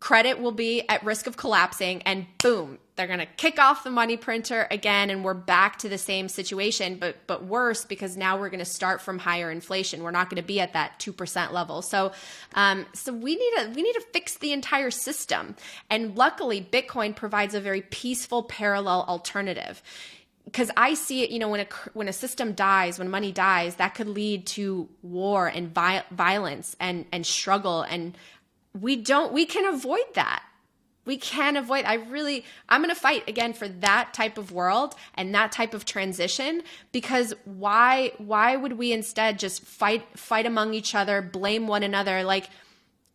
Credit will be at risk of collapsing, and boom, they're going to kick off the money printer again, and we're back to the same situation, but worse, because now we're going to start from higher inflation. We're not going to be at that 2% level. So we need to fix the entire system. And luckily, Bitcoin provides a very peaceful parallel alternative. Because I see it, when a system dies, when money dies, that could lead to war and violence and struggle, and we can avoid that. We can avoid. I'm going to fight again for that type of world and that type of transition, because why would we instead just fight among each other, blame one another? Like,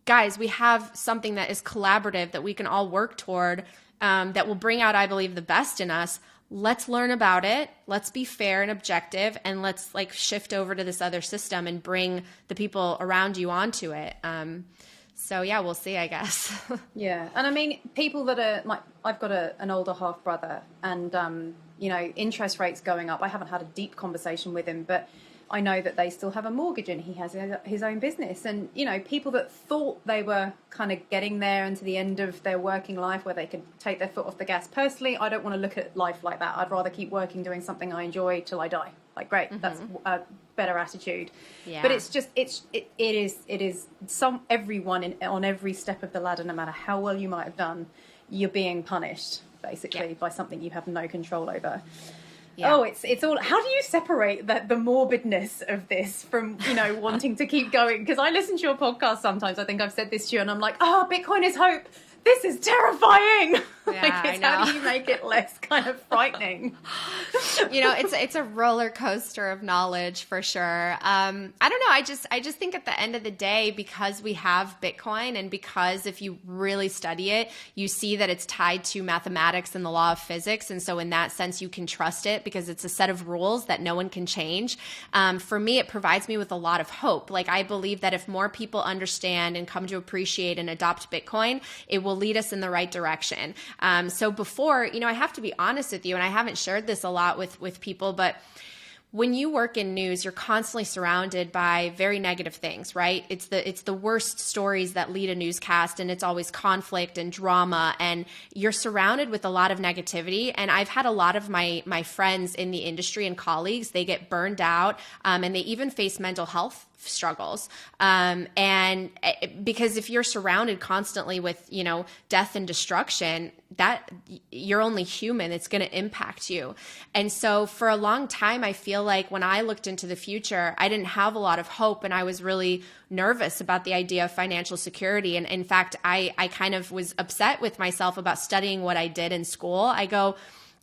guys, we have something that is collaborative that we can all work toward, that will bring out, I believe, the best in us. Let's learn about it. Let's be fair and objective, and let's shift over to this other system and bring the people around you onto it. So yeah, we'll see, I guess. Yeah. And people that are I've got an older half brother, and, interest rates going up. I haven't had a deep conversation with him, but I know that they still have a mortgage and he has his own business. And, people that thought they were kind of getting there and to the end of their working life where they could take their foot off the gas. Personally, I don't want to look at life like that. I'd rather keep working, doing something I enjoy till I die. Great. Mm-hmm. That's a better attitude. Yeah. But it's just, it is everyone on every step of the ladder, no matter how well you might have done, you're being punished basically by something you have no control over. Yeah. Oh, it's all. How do you separate the morbidness of this from wanting to keep going? Because I listen to your podcast sometimes. I think I've said this to you, and I'm like, Bitcoin is hope. This is terrifying. Yeah, I know. How do you make it less kind of frightening? It's a roller coaster of knowledge for sure. I don't know. I just think at the end of the day, because we have Bitcoin, and because if you really study it, you see that it's tied to mathematics and the law of physics. And so in that sense, you can trust it because it's a set of rules that no one can change. For me, it provides me with a lot of hope. Like, I believe that if more people understand and come to appreciate and adopt Bitcoin, it will lead us in the right direction. So before, I have to be honest with you, and I haven't shared this a lot with people, but when you work in news, you're constantly surrounded by very negative things, right? It's the worst stories that lead a newscast, and it's always conflict and drama, and you're surrounded with a lot of negativity. And I've had a lot of my friends in the industry and colleagues, they get burned out, and they even face mental health struggles. And because if you're surrounded constantly with, death and destruction, that you're only human, it's going to impact you. And so for a long time, I feel like when I looked into the future, I didn't have a lot of hope, and I was really nervous about the idea of financial security. And in fact, I kind of was upset with myself about studying what I did in school. I go,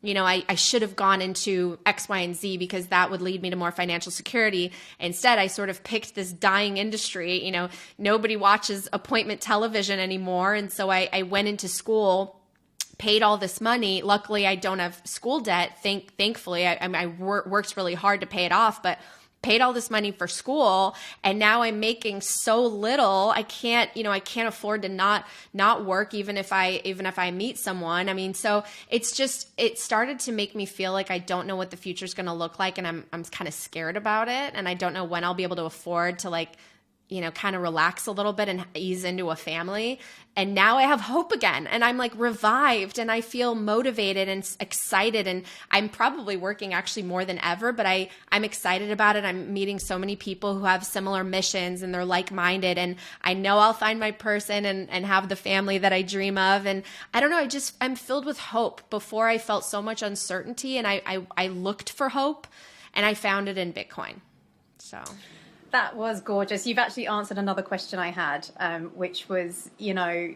I should have gone into X, Y, and Z because that would lead me to more financial security. Instead, I sort of picked this dying industry. Nobody watches appointment television anymore. And so I went into school, paid all this money. Luckily, I don't have school debt. Thankfully, I worked really hard to pay it off, but paid all this money for school, and now I'm making so little. I can't afford to not work even if I meet someone. I mean, so it started to make me feel like I don't know what the future is going to look like, and I'm kind of scared about it, and I don't know when I'll be able to afford to kind of relax a little bit and ease into a family. And now I have hope again, and I'm revived, and I feel motivated and excited, and I'm probably working actually more than ever, but I'm excited about it. I'm meeting so many people who have similar missions, and they're like-minded, and I know I'll find my person and have the family that I dream of. And I don't know, I'm filled with hope. Before, I felt so much uncertainty, and I looked for hope, and I found it in Bitcoin. So that was gorgeous. You've actually answered another question I had, which was, I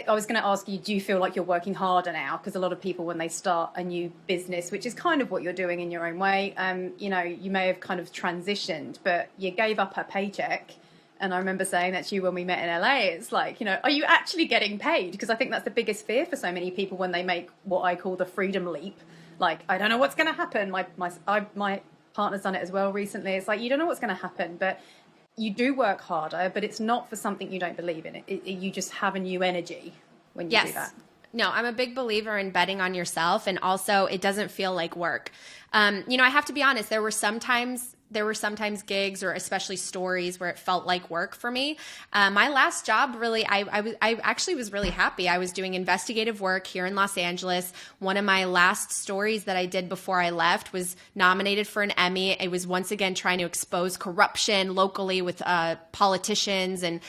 was going to ask you, do you feel like you're working harder now? Because a lot of people, when they start a new business, which is kind of what you're doing in your own way, you may have kind of transitioned, but you gave up a paycheck. And I remember saying that to you when we met in LA. It's like, are you actually getting paid? Because I think that's the biggest fear for so many people when they make what I call the freedom leap. Like, I don't know what's going to happen. My partner's done it as well recently. It's like, you don't know what's going to happen, but you do work harder, but it's not for something you don't believe in. You just have a new energy when you do that. No, I'm a big believer in betting on yourself, and also it doesn't feel like work. I have to be honest, there were sometimes gigs, or especially stories, where it felt like work for me. My last job, really, I actually was really happy. I was doing investigative work here in Los Angeles. One of my last stories that I did before I left was nominated for an Emmy. It was once again trying to expose corruption locally with politicians and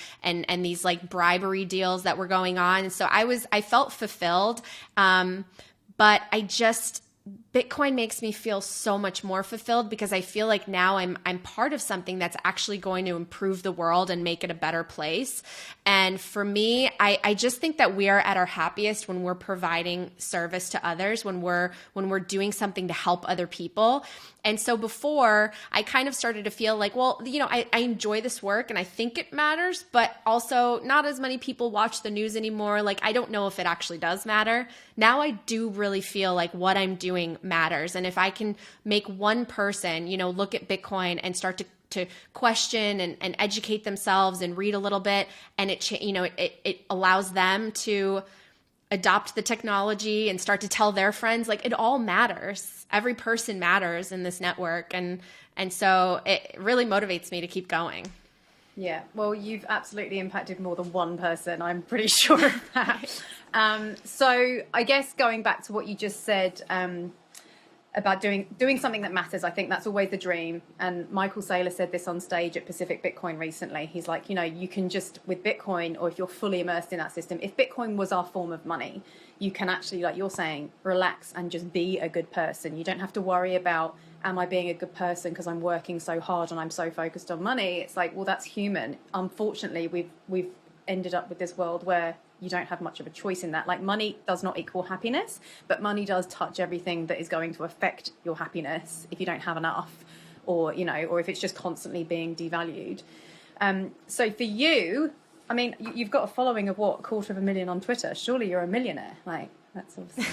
these bribery deals that were going on. So I felt fulfilled, but Bitcoin makes me feel so much more fulfilled, because I feel like now I'm part of something that's actually going to improve the world and make it a better place. And for me, I just think that we are at our happiest when we're providing service to others, when we're doing something to help other people. And so before, I kind of started to feel like, well, I enjoy this work and I think it matters, but also not as many people watch the news anymore. I don't know if it actually does matter. Now I do really feel like what I'm doing matters. And if I can make one person, look at Bitcoin and start to question and educate themselves and read a little bit, and it allows them to adopt the technology and start to tell their friends, it all matters. Every person matters in this network. And so it really motivates me to keep going. Yeah, well, you've absolutely impacted more than one person. I'm pretty sure of that. So I guess going back to what you just said, about doing something that matters, I think that's always the dream. And Michael Saylor said this on stage at Pacific Bitcoin recently. He's like, you can just, with Bitcoin, or if you're fully immersed in that system, if Bitcoin was our form of money, you can actually, like you're saying, relax and just be a good person. You don't have to worry about, am I being a good person because I'm working so hard and I'm so focused on money? It's like, well, that's human. Unfortunately, we've ended up with this world where you don't have much of a choice in that. Like, money does not equal happiness, but money does touch everything that is going to affect your happiness if you don't have enough, or, you know, or if it's just constantly being devalued. So for you, I mean, you've got a following of what, 250,000 on Twitter. Surely you're a millionaire. Like, that's obviously...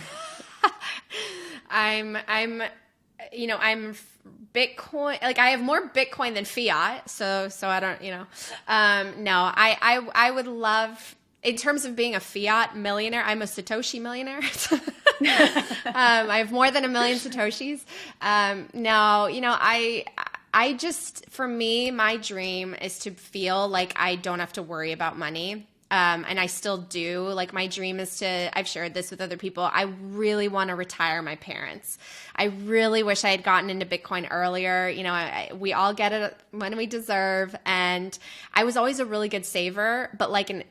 I'm Bitcoin, like I have more Bitcoin than fiat. So I don't, no, I would love, in terms of being a fiat millionaire, I'm a Satoshi millionaire. I have more than 1 million Satoshis. I just, for me, my dream is to feel like I don't have to worry about money. And I still do. Like, my dream is to, I've shared this with other people, I really want to retire my parents. I really wish I had gotten into Bitcoin earlier. You know, we all get it when we deserve. And I was always a really good saver, but like an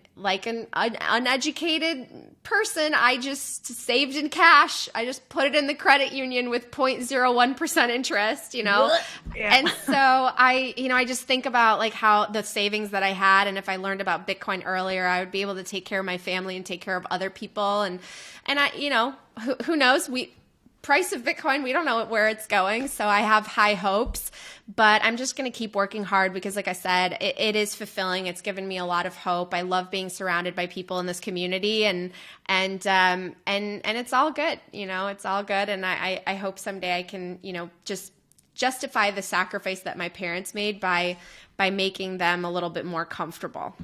uneducated person, I just saved in cash. I just put it in the credit union with 0.01% interest, you know? Yeah. And so I just think about like how the savings that I had, and if I learned about Bitcoin earlier, I would be able to take care of my family and take care of other people. And I, who knows? Price of Bitcoin, we don't know where it's going. So I have high hopes, but I'm just going to keep working hard because, like I said, it is fulfilling. It's given me a lot of hope. I love being surrounded by people in this community, and it's all good. It's all good. And I hope someday I can, just justify the sacrifice that my parents made by making them a little bit more comfortable.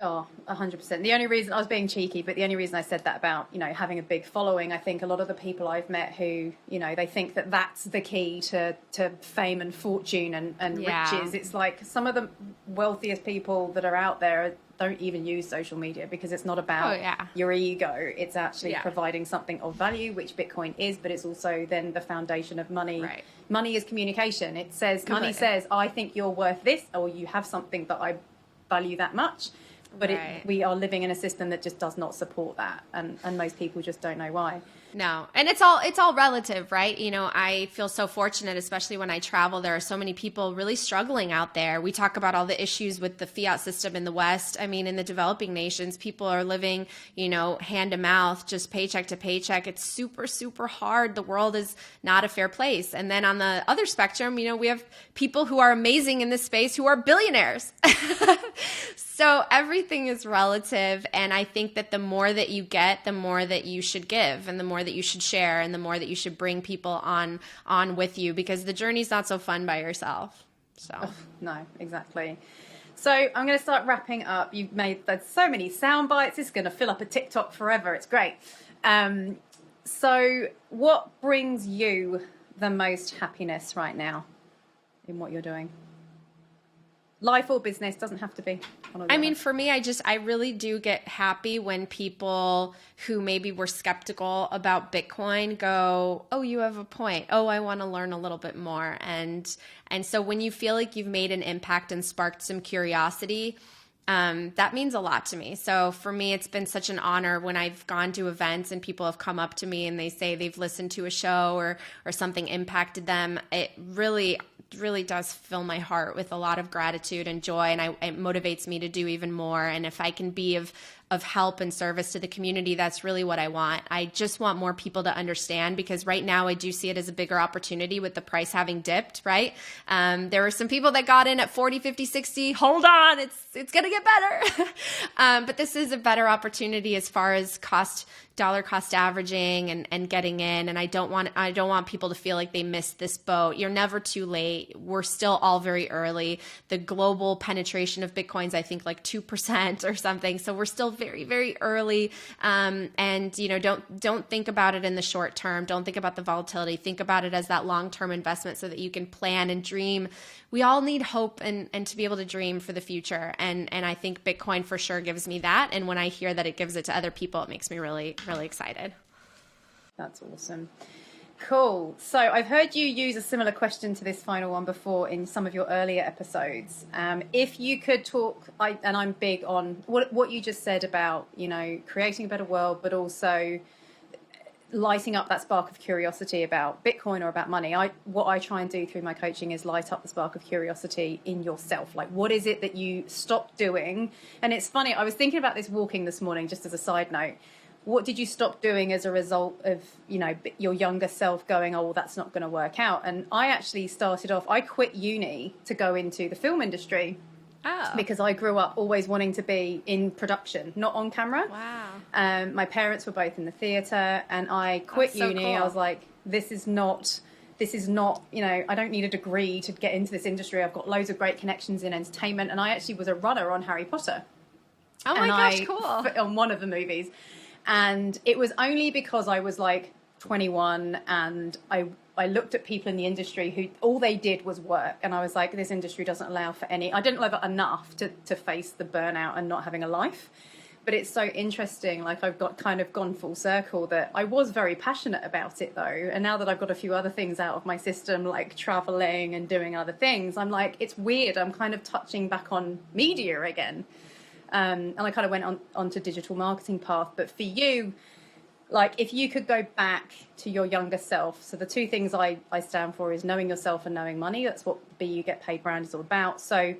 Oh, 100%. The only reason, I was being cheeky, but the only reason I said that about, having a big following, I think a lot of the people I've met who, they think that that's the key to fame and fortune and riches. It's like some of the wealthiest people that are out there don't even use social media because it's not about your ego. It's actually providing something of value, which Bitcoin is, but it's also then the foundation of money. Right. Money is communication. It says, money says, I think you're worth this, or you have something that I value that much. But we are living in a system that just does not support that, and most people just don't know why. No, and it's all relative, right? I feel so fortunate, especially when I travel. There are so many people really struggling out there. We talk about all the issues with the fiat system in the West. I mean, in the developing nations, people are living, hand to mouth, just paycheck to paycheck. It's super, super hard. The world is not a fair place. And then on the other spectrum, we have people who are amazing in this space who are billionaires. So everything is relative, and I think that the more that you get, the more that you should give, and the more that you should share, and the more that you should bring people on with you, because the journey's not so fun by yourself. So no, exactly. So I'm going to start wrapping up. You've made so many sound bites. It's going to fill up a TikTok forever. It's great. So what brings you the most happiness right now in what you're doing? Life or business, doesn't have to be. I mean, for me, I really do get happy when people who maybe were skeptical about Bitcoin go, oh, you have a point. Oh, I want to learn a little bit more. And so when you feel like you've made an impact and sparked some curiosity, that means a lot to me. So for me, it's been such an honor when I've gone to events and people have come up to me and they say they've listened to a show or something impacted them. It really does fill my heart with a lot of gratitude and joy, and it motivates me to do even more. And if I can be of help and service to the community, that's really what I want. I just want more people to understand, because right now I do see it as a bigger opportunity with the price having dipped, right? There were some people that got in at 40, 50, 60. Hold on, it's going to get better. But this is a better opportunity as far as dollar cost averaging and getting in. And I don't want people to feel like they missed this boat. You're never too late. We're still all very early. The global penetration of Bitcoin's, I think, like 2% or something. So we're still very, very early. And don't think about it in the short term. Don't think about the volatility. Think about it as that long-term investment so that you can plan and dream. We all need hope and to be able to dream for the future. And I think Bitcoin for sure gives me that. And when I hear that it gives it to other people, it makes me really, really excited. That's awesome. Cool. So I've heard you use a similar question to this final one before in some of your earlier episodes. If you could talk, and I'm big on what you just said about, creating a better world, but also lighting up that spark of curiosity about Bitcoin or about money. What I try and do through my coaching is light up the spark of curiosity in yourself. Like, what is it that you stopped doing? And it's funny, I was thinking about this walking this morning, just as a side note. What did you stop doing as a result of, your younger self going, oh, well, that's not going to work out? And I actually started off, I quit uni to go into the film industry. Oh. Because I grew up always wanting to be in production, not on camera. Wow. My parents were both in the theatre, and I quit uni. Cool. I was like, this is not, I don't need a degree to get into this industry. I've got loads of great connections in entertainment. And I actually was a runner on Harry Potter. Oh my gosh, cool. On one of the movies. And it was only because I was like 21 and I looked at people in the industry who all they did was work. And I was like, this industry doesn't allow for I didn't love it enough to face the burnout and not having a life. But it's so interesting. Like, I've kind of gone full circle that I was very passionate about it though. And now that I've got a few other things out of my system, like traveling and doing other things, I'm like, it's weird. I'm kind of touching back on media again. And I kind of went on to digital marketing path. But for you, like, if you could go back to your younger self, so the two things I stand for is knowing yourself and knowing money. That's what Be You Get Paid brand is all about. So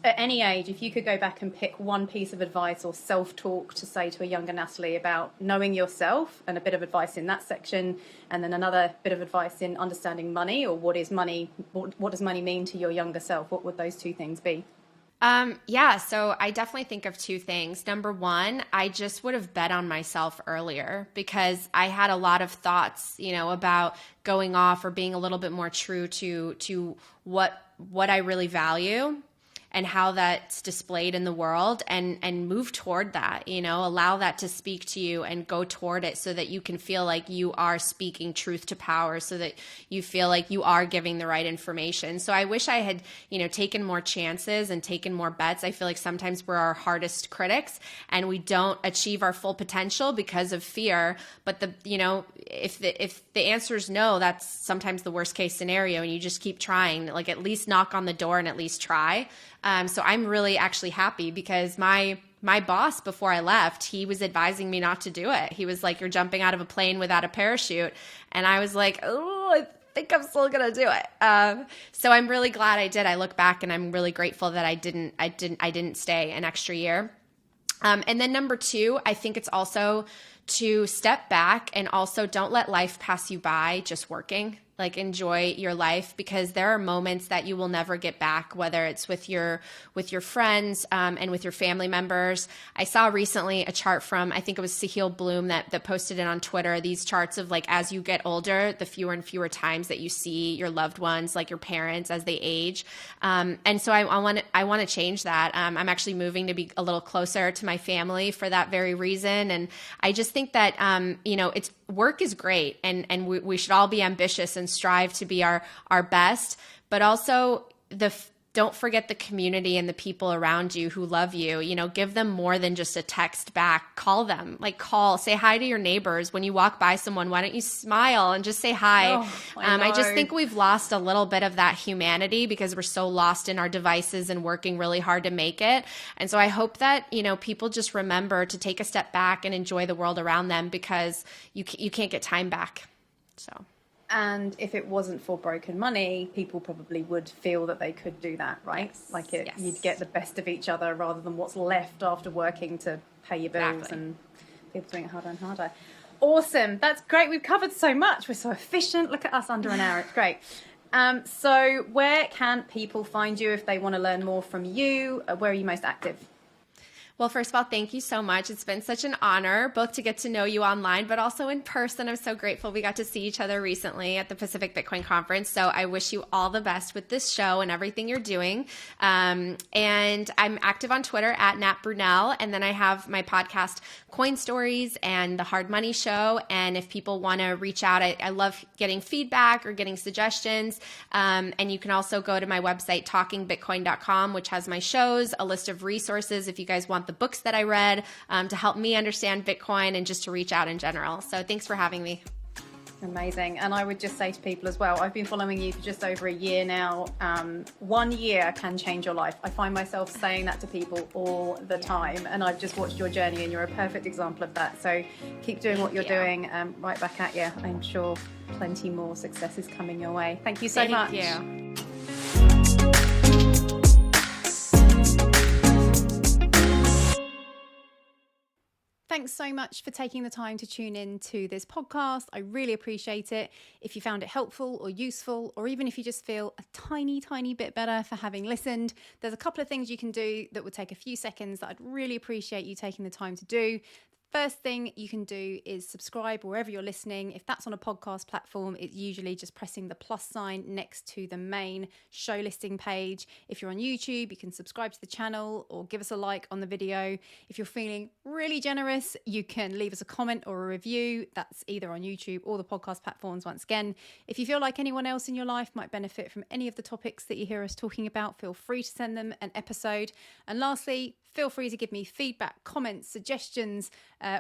at any age, if you could go back and pick one piece of advice or self-talk to say to a younger Natalie about knowing yourself, and a bit of advice in that section, and then another bit of advice in understanding money, or what is money, what does money mean to your younger self, what would those two things be? So I definitely think of two things. Number one, I just would have bet on myself earlier, because I had a lot of thoughts, about going off or being a little bit more true to what I really value and how that's displayed in the world, and move toward that, allow that to speak to you and go toward it, so that you can feel like you are speaking truth to power, so that you feel like you are giving the right information. So I wish I had, taken more chances and taken more bets. I feel like sometimes we're our hardest critics and we don't achieve our full potential because of fear. But if the answer is no, that's sometimes the worst case scenario, and you just keep trying, like, at least knock on the door and at least try. So I'm really actually happy, because my boss, before I left, he was advising me not to do it. He was like, you're jumping out of a plane without a parachute. And I was like, oh, I think I'm still going to do it. So I'm really glad I did. I look back and I'm really grateful that I didn't stay an extra year. And then number two, I think it's also to step back and also don't let life pass you by just working. Like, enjoy your life, because there are moments that you will never get back, whether it's with your friends and with your family members. I saw recently a chart from, I think it was Sahil Bloom that posted it on Twitter, these charts of, like, as you get older, the fewer and fewer times that you see your loved ones, like your parents, as they age. And so I want to change that. I'm actually moving to be a little closer to my family for that very reason. And I just think that, work is great, and we should all be ambitious and strive to be our best, but also don't forget the community and the people around you who love you. Give them more than just a text back. Call them, say hi to your neighbors. When you walk by someone, why don't you smile and just say hi? Oh, I just think we've lost a little bit of that humanity because we're so lost in our devices and working really hard to make it. And so I hope that, people just remember to take a step back and enjoy the world around them, because you can't get time back. So. And if it wasn't for broken money, people probably would feel that they could do that, right? Yes. You'd get the best of each other rather than what's left after working to pay your bills. Exactly. And people doing it harder and harder. Awesome. That's great. We've covered so much. We're so efficient. Look at us, under an hour. It's great. So where can people find you if they want to learn more from you? Where are you most active? Well, first of all, thank you so much. It's been such an honor both to get to know you online, but also in person. I'm so grateful we got to see each other recently at the Pacific Bitcoin Conference. So I wish you all the best with this show and everything you're doing. And I'm active on Twitter at Nat Brunell. And then I have my podcast, Coin Stories, and The Hard Money Show. And if people want to reach out, I love getting feedback or getting suggestions. And you can also go to my website, talkingbitcoin.com, which has my shows, a list of resources if you guys want the books that I read to help me understand Bitcoin and just to reach out in general. So thanks for having me. Amazing. And I would just say to people as well, I've been following you for just over a year now. 1 year can change your life. I find myself saying that to people all the time, and I've just watched your journey and you're a perfect example of that. So keep doing what you're doing. Right back at you. I'm sure plenty more success is coming your way. Thank you so much. Thank you. Thanks so much for taking the time to tune in to this podcast. I really appreciate it. If you found it helpful or useful, or even if you just feel a tiny, tiny bit better for having listened, there's a couple of things you can do that would take a few seconds that I'd really appreciate you taking the time to do. First thing you can do is subscribe wherever you're listening. If that's on a podcast platform, it's usually just pressing the plus sign next to the main show listing page. If you're on YouTube, you can subscribe to the channel or give us a like on the video. If you're feeling really generous, you can leave us a comment or a review. That's either on YouTube or the podcast platforms. Once again, if you feel like anyone else in your life might benefit from any of the topics that you hear us talking about, feel free to send them an episode. And lastly, feel free to give me feedback, comments, suggestions,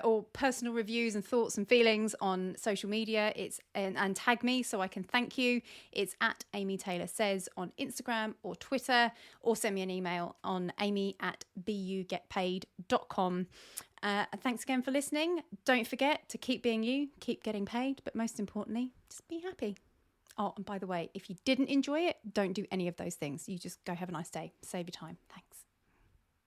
or personal reviews and thoughts and feelings on social media. And tag me so I can thank you. It's at Amy Taylor Says on Instagram or Twitter, or send me an email on amy@bugetpaid.com. Thanks again for listening. Don't forget to keep being you, keep getting paid, but most importantly, just be happy. Oh, and by the way, if you didn't enjoy it, don't do any of those things. You just go have a nice day. Save your time. Thanks.